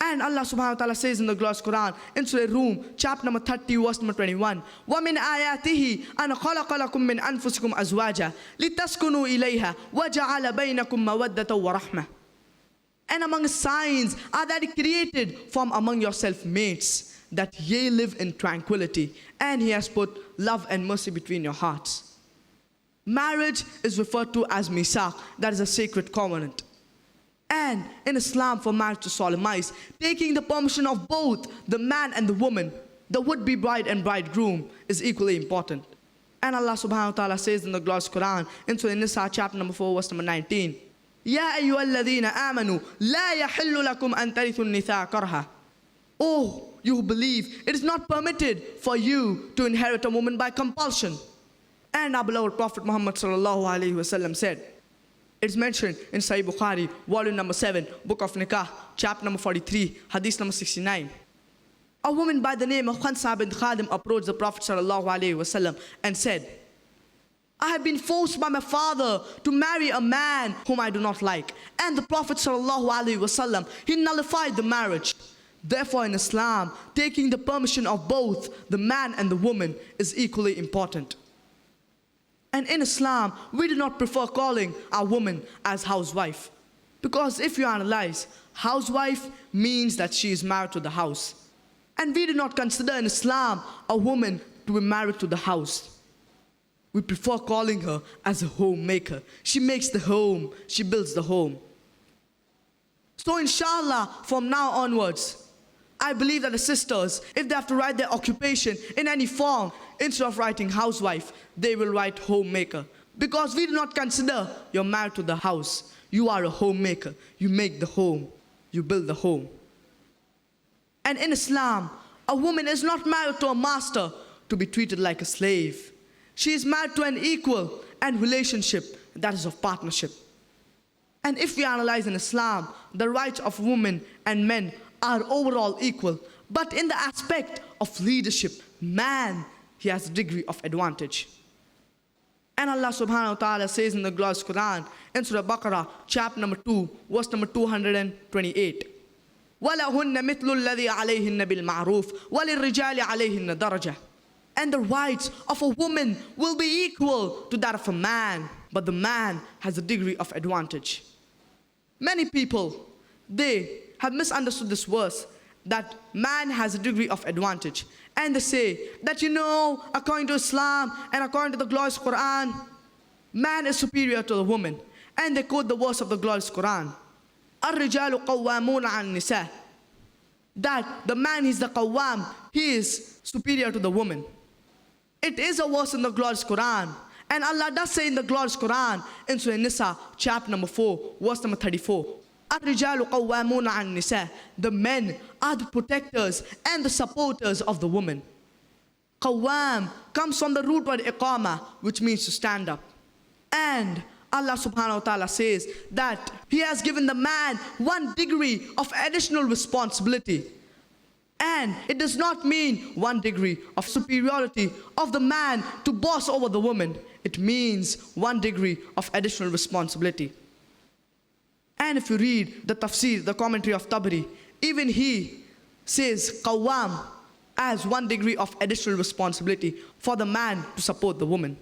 And Allah subhanahu wa ta'ala says in the glorious Quran, in Surah Rum, chapter number 30, verse number 21, وَمِنْ آيَاتِهِ أَنْ خَلَقَ لَكُم مِّنْ أَنفُسِكُمْ أَزْوَاجًا لِتَسْكُنُوا إِلَيْهَا وَجَعَلَ بَيْنَكُم مَّوَدَّةً وَرَحْمَةً. And among signs are that He created from among yourself mates, that ye live in tranquility, and He has put love and mercy between your hearts. Marriage is referred to as misaq, that is a sacred covenant. And in Islam, for marriage to solemnize, taking the permission of both the man and the woman, the would-be bride and bridegroom, is equally important. And Allah subhanahu wa ta'ala says in the glorious Quran, in Surah Nisa, chapter number 4, verse number 19, يَا أَيُّهَا الَّذِينَ آمَنُوا لَا يَحِلُّ لَكُمْ أَن تَرِثُوا النِّسَاءَ كَرْهًا. Oh, you who believe, it is not permitted for you to inherit a woman by compulsion. And our beloved Prophet Muhammad sallallahu alaihi wasallam said, it's mentioned in Sahih Bukhari, volume number 7, book of Nikah, chapter number 43, hadith number 69. A woman by the name of Khansa bint Khadim approached the Prophet sallallahu alaihi wasallam and said, I have been forced by my father to marry a man whom I do not like. And the Prophet sallallahu alaihi wasallam, he nullified the marriage. Therefore in Islam, taking the permission of both the man and the woman is equally important. And in Islam, we do not prefer calling our woman as housewife. Because if you analyze, housewife means that she is married to the house. And we do not consider in Islam a woman to be married to the house. We prefer calling her as a homemaker. She makes the home, she builds the home. So inshallah, from now onwards, I believe that the sisters, if they have to write their occupation in any form, instead of writing housewife, they will write homemaker. Because we do not consider you're married to the house. You are a homemaker. You make the home. You build the home. And in Islam, a woman is not married to a master to be treated like a slave. She is married to an equal and relationship that is of partnership. And if we analyze in Islam, the rights of women and men are overall equal. But in the aspect of leadership, man, he has a degree of advantage. And Allah subhanahu wa ta'ala says in the glorious Quran, in Surah Baqarah, chapter number 2, verse number 228, وَلَهُنَّ مِثْلُ الَّذِي عَلَيْهِنَّ بِالْمَعْرُوفِ وَلِلرِّجَالِ عَلَيْهِنَّ دَرَجَةٌ. And the rights of a woman will be equal to that of a man, but the man has a degree of advantage. Many people, they have misunderstood this verse, that man has a degree of advantage. And they say that, according to Islam and according to the glorious Quran, man is superior to the woman. And they quote the verse of the glorious Quran, الرِّجَالُ قَوَّامُونَ عَلَى النِّسَاءِ, that the man is the qawwam, he is superior to the woman. It is a verse in the glorious Quran. And Allah does say in the glorious Quran, in Surah Nisa, chapter number 4, verse number 34, الرِّجَالُ قَوَّامُونَ عَلَى النِّسَاءِ, the men are the protectors and the supporters of the woman. Qawwam comes from the root word iqama, which means to stand up. And Allah subhanahu wa ta'ala says that He has given the man one degree of additional responsibility. And it does not mean one degree of superiority of the man to boss over the woman. It means one degree of additional responsibility. And if you read the tafsir, the commentary of Tabari, even he says qawwam as one degree of additional responsibility for the man to support the woman.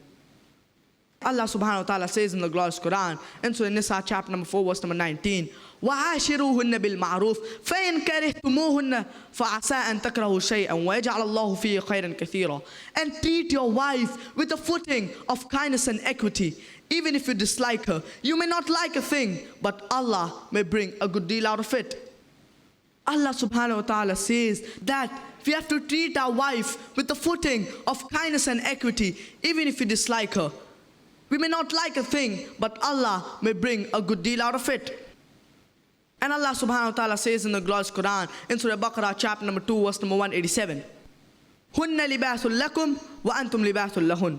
Allah subhanahu wa ta'ala says in the glorious Quran, in Surah Nisa, chapter number 4, verse number 19, وَعَاشِرُوهُنَّ بِالْمَعْرُوفِ فَإِنْ كَرِهْتُمُوهُنَّ فَعَسَىٰ أَن تَكْرَهُوا شَيْئًا وَيَجْعَلَ اللَّهُ فِيهِ خَيْرًا كَثِيرًا. And treat your wife with the footing of kindness and equity. Even if you dislike her, you may not like a thing, but Allah may bring a good deal out of it. Allah subhanahu wa ta'ala says that we have to treat our wife with the footing of kindness and equity, even if you dislike her. We may not like a thing, but Allah may bring a good deal out of it. And Allah subhanahu wa ta'ala says in the glorious Quran, in Surah Baqarah, chapter number 2, verse number 187, هُنَّ لِبَاسٌ لَكُمْ وَأَنْتُمْ لِبَاسٌ لَهُنْ.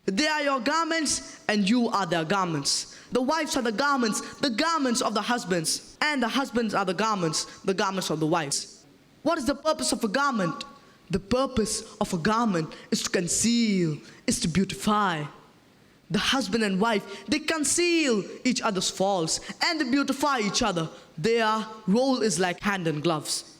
They are your garments and you are their garments. The wives are the garments of the husbands, and the husbands are the garments of the wives. What is the purpose of a garment? The purpose of a garment is to conceal, is to beautify. The husband and wife, they conceal each other's faults and they beautify each other. Their role is like hand and gloves.